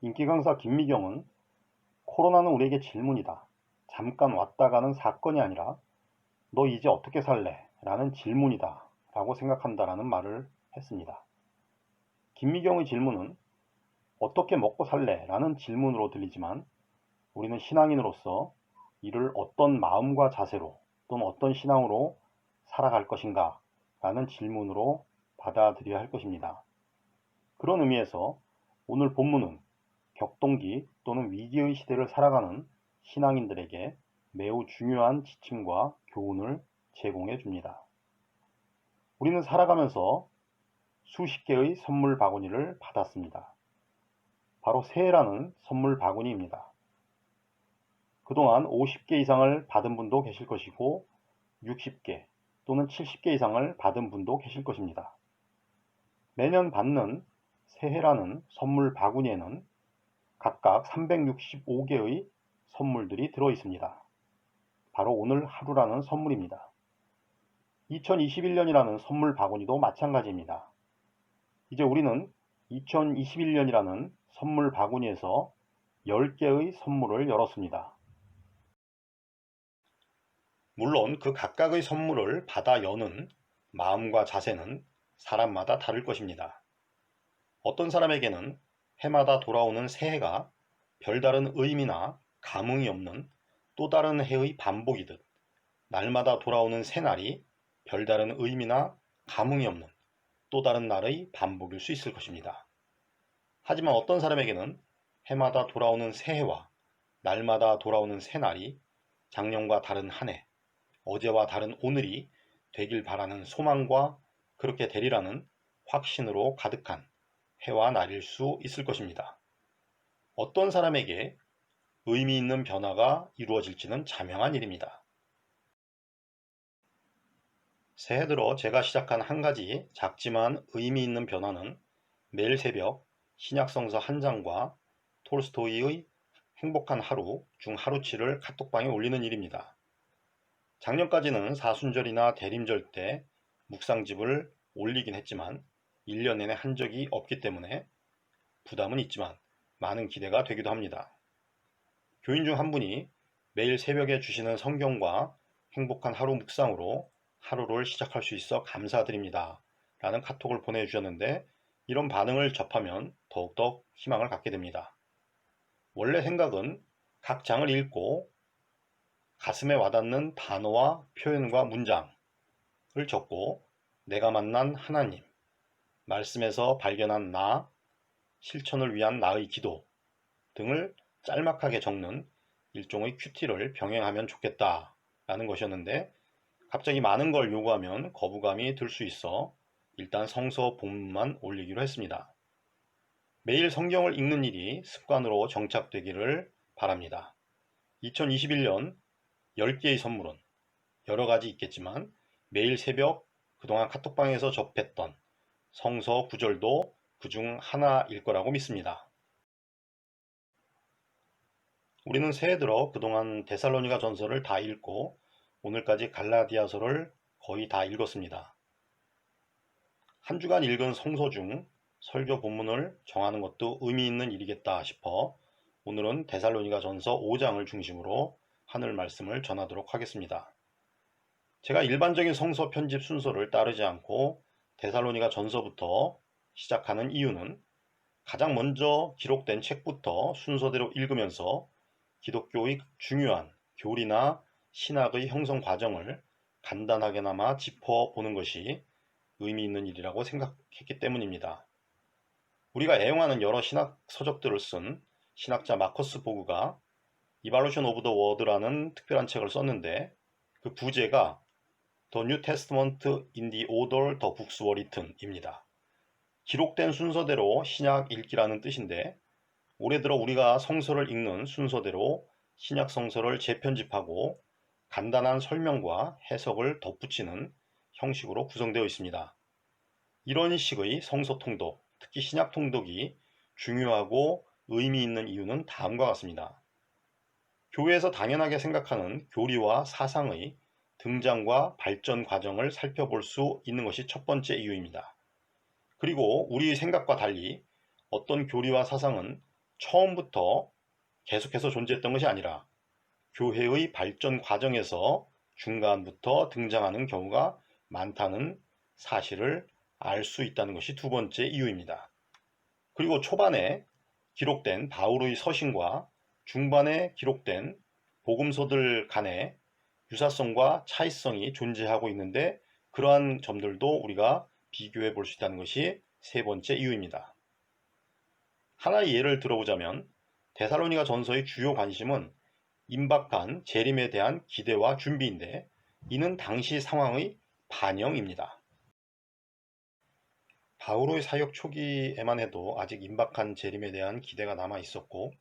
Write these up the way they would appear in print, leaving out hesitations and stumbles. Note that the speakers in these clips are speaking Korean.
인기 강사 김미경은 코로나는 우리에게 질문이다. 잠깐 왔다 가는 사건이 아니라 너 이제 어떻게 살래? 라는 질문이다. 라고 생각한다라는 말을 했습니다. 김미경의 질문은 어떻게 먹고 살래? 라는 질문으로 들리지만 우리는 신앙인으로서 이를 어떤 마음과 자세로 또는 어떤 신앙으로 살아갈 것인가? 라는 질문으로 받아들여야 할 것입니다. 그런 의미에서 오늘 본문은 격동기 또는 위기의 시대를 살아가는 신앙인들에게 매우 중요한 지침과 교훈을 제공해 줍니다. 우리는 살아가면서 수십 개의 선물 바구니를 받았습니다. 바로 새해라는 선물 바구니입니다. 그동안 50개 이상을 받은 분도 계실 것이고 60개 또는 70개 이상을 받은 분도 계실 것입니다. 매년 받는 새해라는 선물 바구니에는 각각 365개의 선물들이 들어 있습니다. 바로 오늘 하루라는 선물입니다. 2021년이라는 선물 바구니도 마찬가지입니다. 이제 우리는 2021년이라는 선물 바구니에서 10개의 선물을 열었습니다. 물론 그 각각의 선물을 받아 여는 마음과 자세는 사람마다 다를 것입니다. 어떤 사람에게는 해마다 돌아오는 새해가 별다른 의미나 감흥이 없는 또 다른 해의 반복이듯 날마다 돌아오는 새날이 별다른 의미나 감흥이 없는 또 다른 날의 반복일 수 있을 것입니다. 하지만 어떤 사람에게는 해마다 돌아오는 새해와 날마다 돌아오는 새날이 작년과 다른 한 해, 어제와 다른 오늘이 되길 바라는 소망과 그렇게 되리라는 확신으로 가득한 해와 날일 수 있을 것입니다. 어떤 사람에게 의미 있는 변화가 이루어질지는 자명한 일입니다. 새해 들어 제가 시작한 한 가지 작지만 의미 있는 변화는 매일 새벽 신약성서 한 장과 톨스토이의 행복한 하루 중 하루치를 카톡방에 올리는 일입니다. 작년까지는 사순절이나 대림절 때 묵상집을 올리긴 했지만 1년 내내 한 적이 없기 때문에 부담은 있지만 많은 기대가 되기도 합니다. 교인 중 한 분이 매일 새벽에 주시는 성경과 행복한 하루 묵상으로 하루를 시작할 수 있어 감사드립니다. 라는 카톡을 보내주셨는데 이런 반응을 접하면 더욱더 희망을 갖게 됩니다. 원래 생각은 각 장을 읽고 가슴에 와닿는 단어와 표현과 문장을 적고 내가 만난 하나님, 말씀에서 발견한 나, 실천을 위한 나의 기도 등을 짤막하게 적는 일종의 큐티를 병행하면 좋겠다라는 것이었는데 갑자기 많은 걸 요구하면 거부감이 들 수 있어 일단 성서 본문만 올리기로 했습니다. 매일 성경을 읽는 일이 습관으로 정착되기를 바랍니다. 2021년 10개의 선물은 여러 가지 있겠지만 매일 새벽 그동안 카톡방에서 접했던 성서 구절도 그중 하나일 거라고 믿습니다. 우리는 새해 들어 그동안 데살로니가 전서를 다 읽고 오늘까지 갈라디아서를 거의 다 읽었습니다. 한 주간 읽은 성서 중 설교 본문을 정하는 것도 의미 있는 일이겠다 싶어 오늘은 데살로니가 전서 5장을 중심으로 하늘 말씀을 전하도록 하겠습니다. 제가 일반적인 성서 편집 순서를 따르지 않고 데살로니가 전서부터 시작하는 이유는 가장 먼저 기록된 책부터 순서대로 읽으면서 기독교의 중요한 교리나 신학의 형성 과정을 간단하게나마 짚어보는 것이 의미 있는 일이라고 생각했기 때문입니다. 우리가 애용하는 여러 신학 서적들을 쓴 신학자 마커스 보그가 Evaluation of the Word라는 특별한 책을 썼는데 그 부제가 The New Testament in the Order the Books Were Written 입니다. 기록된 순서대로 신약 읽기라는 뜻인데 올해 들어 우리가 성서를 읽는 순서대로 신약 성서를 재편집하고 간단한 설명과 해석을 덧붙이는 형식으로 구성되어 있습니다. 이런 식의 성서 통독, 특히 신약 통독이 중요하고 의미 있는 이유는 다음과 같습니다. 교회에서 당연하게 생각하는 교리와 사상의 등장과 발전 과정을 살펴볼 수 있는 것이 첫 번째 이유입니다. 그리고 우리 생각과 달리 어떤 교리와 사상은 처음부터 계속해서 존재했던 것이 아니라 교회의 발전 과정에서 중간부터 등장하는 경우가 많다는 사실을 알 수 있다는 것이 두 번째 이유입니다. 그리고 초반에 기록된 바울의 서신과 중반에 기록된 복음서들 간에 유사성과 차이성이 존재하고 있는데 그러한 점들도 우리가 비교해 볼 수 있다는 것이 세 번째 이유입니다. 하나의 예를 들어보자면 데살로니가 전서의 주요 관심은 임박한 재림에 대한 기대와 준비인데 이는 당시 상황의 반영입니다. 바울의 사역 초기에만 해도 아직 임박한 재림에 대한 기대가 남아 있었고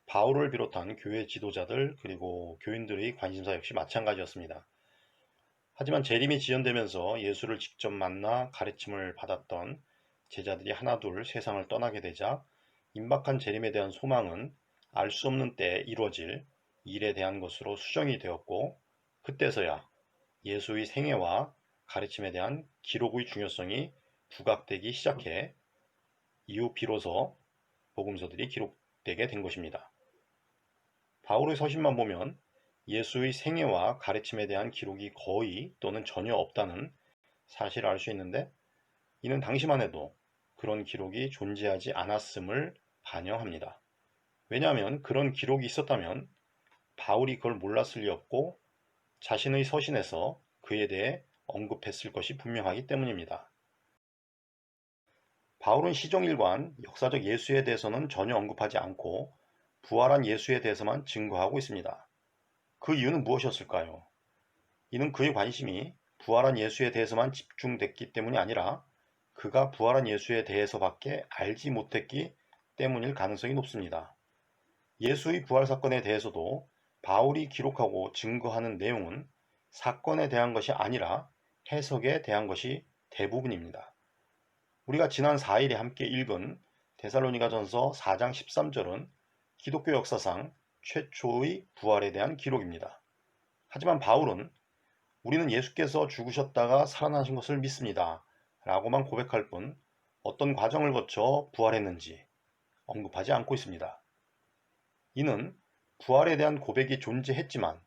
바울을 비롯한 교회 지도자들 그리고 교인들의 관심사 역시 마찬가지였습니다. 하지만 재림이 지연되면서 예수를 직접 만나 가르침을 받았던 제자들이 하나둘 세상을 떠나게 되자 임박한 재림에 대한 소망은 알 수 없는 때에 이루어질 일에 대한 것으로 수정이 되었고 그때서야 예수의 생애와 가르침에 대한 기록의 중요성이 부각되기 시작해 이후 비로소 복음서들이 기록되게 된 것입니다. 바울의 서신만 보면 예수의 생애와 가르침에 대한 기록이 거의 또는 전혀 없다는 사실을 알 수 있는데 이는 당시만 해도 그런 기록이 존재하지 않았음을 반영합니다. 왜냐하면 그런 기록이 있었다면 바울이 그걸 몰랐을 리 없고 자신의 서신에서 그에 대해 언급했을 것이 분명하기 때문입니다. 바울은 시종일관 역사적 예수에 대해서는 전혀 언급하지 않고 부활한 예수에 대해서만 증거하고 있습니다. 그 이유는 무엇이었을까요? 이는 그의 관심이 부활한 예수에 대해서만 집중됐기 때문이 아니라 그가 부활한 예수에 대해서밖에 알지 못했기 때문일 가능성이 높습니다. 예수의 부활 사건에 대해서도 바울이 기록하고 증거하는 내용은 사건에 대한 것이 아니라 해석에 대한 것이 대부분입니다. 우리가 지난 4일에 함께 읽은 데살로니가전서 4장 13절은 기독교 역사상 최초의 부활에 대한 기록입니다. 하지만 바울은 우리는 예수께서 죽으셨다가 살아나신 것을 믿습니다. 라고만 고백할 뿐 어떤 과정을 거쳐 부활했는지 언급하지 않고 있습니다. 이는 부활에 대한 고백이 존재했지만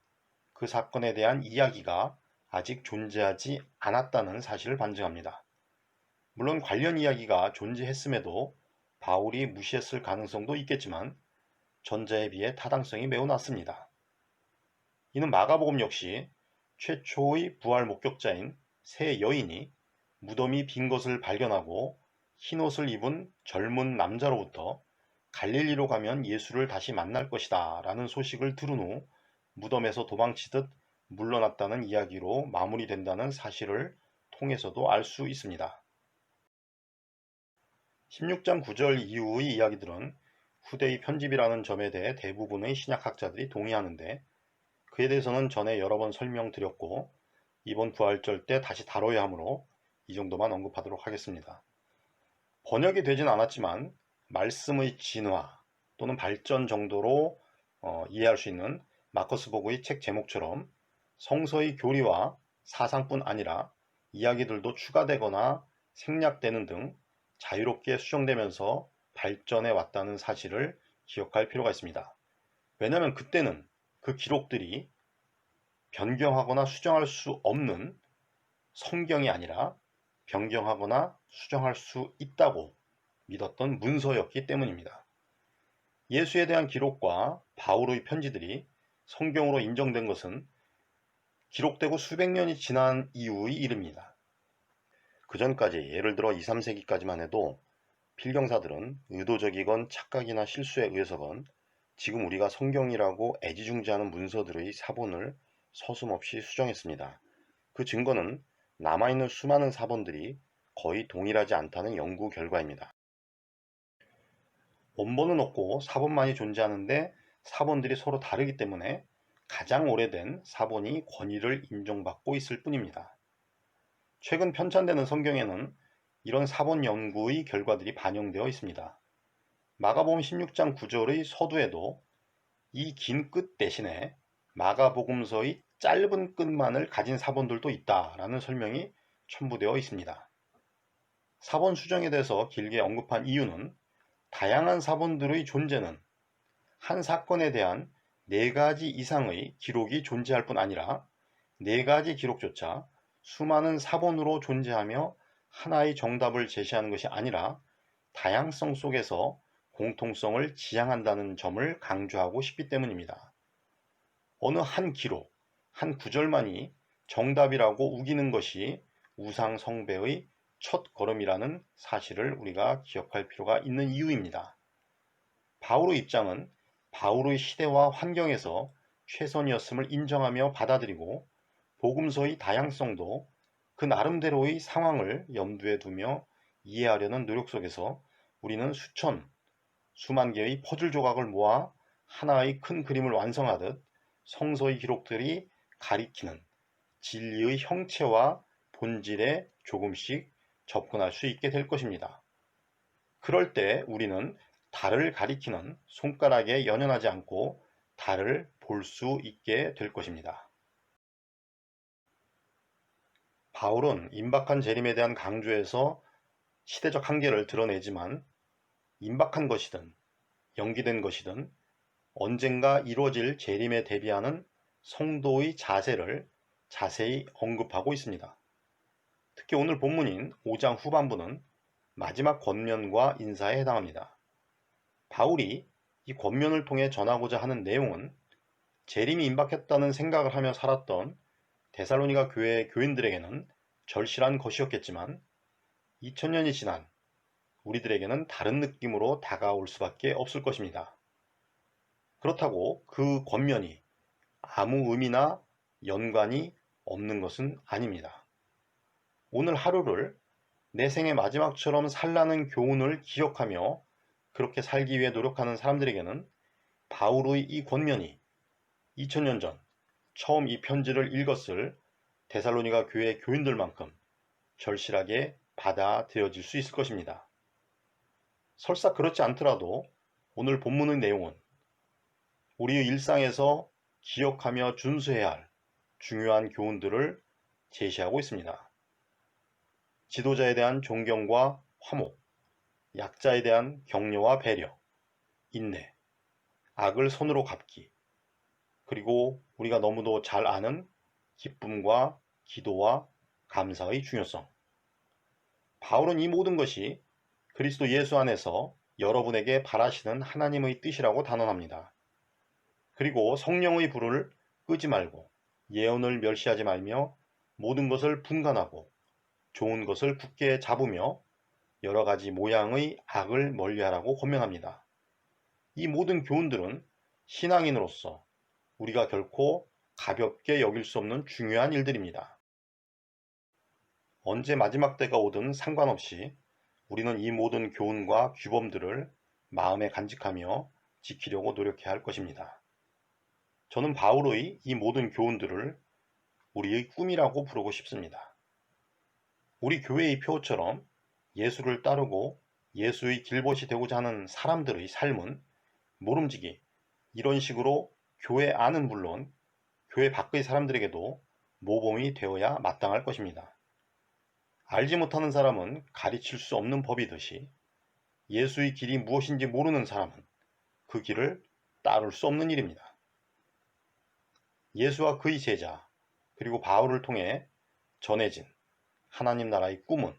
그 사건에 대한 이야기가 아직 존재하지 않았다는 사실을 반증합니다. 물론 관련 이야기가 존재했음에도 바울이 무시했을 가능성도 있겠지만 전자에 비해 타당성이 매우 낮습니다. 이는 마가복음 역시 최초의 부활 목격자인 세 여인이 무덤이 빈 것을 발견하고 흰옷을 입은 젊은 남자로부터 갈릴리로 가면 예수를 다시 만날 것이다 라는 소식을 들은 후 무덤에서 도망치듯 물러났다는 이야기로 마무리된다는 사실을 통해서도 알 수 있습니다. 16장 9절 이후의 이야기들은 후대의 편집이라는 점에 대해 대부분의 신약학자들이 동의하는데 그에 대해서는 전에 여러 번 설명드렸고 이번 부활절 때 다시 다뤄야 하므로 이 정도만 언급하도록 하겠습니다. 번역이 되진 않았지만 말씀의 진화 또는 발전 정도로 이해할 수 있는 마커스 보그의 책 제목처럼 성서의 교리와 사상뿐 아니라 이야기들도 추가되거나 생략되는 등 자유롭게 수정되면서 발전해 왔다는 사실을 기억할 필요가 있습니다. 왜냐하면 그때는 그 기록들이 변경하거나 수정할 수 없는 성경이 아니라 변경하거나 수정할 수 있다고 믿었던 문서였기 때문입니다. 예수에 대한 기록과 바울의 편지들이 성경으로 인정된 것은 기록되고 수백 년이 지난 이후의 일입니다. 그 전까지 예를 들어 2, 3세기까지만 해도 필경사들은 의도적이건 착각이나 실수에 의해서건 지금 우리가 성경이라고 애지중지하는 문서들의 사본을 서슴없이 수정했습니다. 그 증거는 남아있는 수많은 사본들이 거의 동일하지 않다는 연구 결과입니다. 원본은 없고 사본만이 존재하는데 사본들이 서로 다르기 때문에 가장 오래된 사본이 권위를 인정받고 있을 뿐입니다. 최근 편찬되는 성경에는 이런 사본 연구의 결과들이 반영되어 있습니다. 마가복음 16장 9절의 서두에도 이 긴 끝 대신에 마가복음서의 짧은 끝만을 가진 사본들도 있다라는 설명이 첨부되어 있습니다. 사본 수정에 대해서 길게 언급한 이유는 다양한 사본들의 존재는 한 사건에 대한 4가지 이상의 기록이 존재할 뿐 아니라 4가지 기록조차 수많은 사본으로 존재하며 하나의 정답을 제시하는 것이 아니라 다양성 속에서 공통성을 지향한다는 점을 강조하고 싶기 때문입니다. 어느 한 기록, 한 구절만이 정답이라고 우기는 것이 우상 숭배의 첫 걸음이라는 사실을 우리가 기억할 필요가 있는 이유입니다. 바울의 입장은 바울의 시대와 환경에서 최선이었음을 인정하며 받아들이고 복음서의 다양성도 그 나름대로의 상황을 염두에 두며 이해하려는 노력 속에서 우리는 수만 개의 퍼즐 조각을 모아 하나의 큰 그림을 완성하듯 성서의 기록들이 가리키는 진리의 형체와 본질에 조금씩 접근할 수 있게 될 것입니다. 그럴 때 우리는 달을 가리키는 손가락에 연연하지 않고 달을 볼 수 있게 될 것입니다. 바울은 임박한 재림에 대한 강조에서 시대적 한계를 드러내지만 임박한 것이든 연기된 것이든 언젠가 이루어질 재림에 대비하는 성도의 자세를 자세히 언급하고 있습니다. 특히 오늘 본문인 5장 후반부는 마지막 권면과 인사에 해당합니다. 바울이 이 권면을 통해 전하고자 하는 내용은 재림이 임박했다는 생각을 하며 살았던 데살로니가 교회의 교인들에게는 절실한 것이었겠지만 2000년이 지난 우리들에게는 다른 느낌으로 다가올 수밖에 없을 것입니다. 그렇다고 그 권면이 아무 의미나 연관이 없는 것은 아닙니다. 오늘 하루를 내 생의 마지막처럼 살라는 교훈을 기억하며 그렇게 살기 위해 노력하는 사람들에게는 바울의 이 권면이 2000년 전 처음 이 편지를 읽었을 데살로니가 교회 교인들만큼 절실하게 받아들여질 수 있을 것입니다. 설사 그렇지 않더라도 오늘 본문의 내용은 우리의 일상에서 기억하며 준수해야 할 중요한 교훈들을 제시하고 있습니다. 지도자에 대한 존경과 화목, 약자에 대한 격려와 배려, 인내, 악을 손으로 갚기, 그리고 우리가 너무도 잘 아는 기쁨과 기도와 감사의 중요성. 바울은 이 모든 것이 그리스도 예수 안에서 여러분에게 바라시는 하나님의 뜻이라고 단언합니다. 그리고 성령의 불을 끄지 말고 예언을 멸시하지 말며 모든 것을 분간하고 좋은 것을 굳게 잡으며 여러 가지 모양의 악을 멀리하라고 권면합니다. 이 모든 교훈들은 신앙인으로서 우리가 결코 가볍게 여길 수 없는 중요한 일들입니다. 언제 마지막 때가 오든 상관없이 우리는 이 모든 교훈과 규범들을 마음에 간직하며 지키려고 노력해야 할 것입니다. 저는 바울의 이 모든 교훈들을 우리의 꿈이라고 부르고 싶습니다. 우리 교회의 표처럼 예수를 따르고 예수의 길벗이 되고자 하는 사람들의 삶은 모름지기 이런 식으로 교회 안은 물론 교회 밖의 사람들에게도 모범이 되어야 마땅할 것입니다. 알지 못하는 사람은 가르칠 수 없는 법이듯이 예수의 길이 무엇인지 모르는 사람은 그 길을 따를 수 없는 일입니다. 예수와 그의 제자 그리고 바울을 통해 전해진 하나님 나라의 꿈은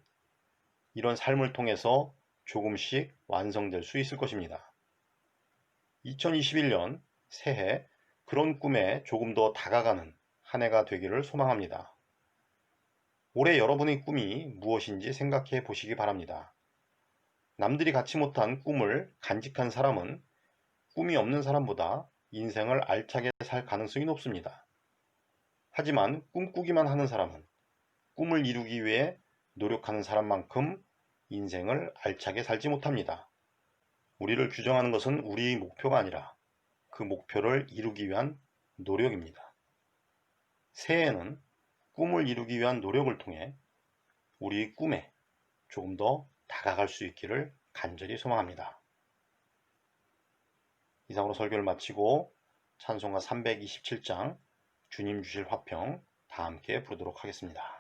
이런 삶을 통해서 조금씩 완성될 수 있을 것입니다. 2021년 새해 그런 꿈에 조금 더 다가가는 한 해가 되기를 소망합니다. 올해 여러분의 꿈이 무엇인지 생각해 보시기 바랍니다. 남들이 갖지 못한 꿈을 간직한 사람은 꿈이 없는 사람보다 인생을 알차게 살 가능성이 높습니다. 하지만 꿈꾸기만 하는 사람은 꿈을 이루기 위해 노력하는 사람만큼 인생을 알차게 살지 못합니다. 우리를 규정하는 것은 우리의 목표가 아니라 그 목표를 이루기 위한 노력입니다. 새해에는 꿈을 이루기 위한 노력을 통해 우리의 꿈에 조금 더 다가갈 수 있기를 간절히 소망합니다. 이상으로 설교를 마치고 찬송가 327장 주님 주실 화평 다 함께 부르도록 하겠습니다.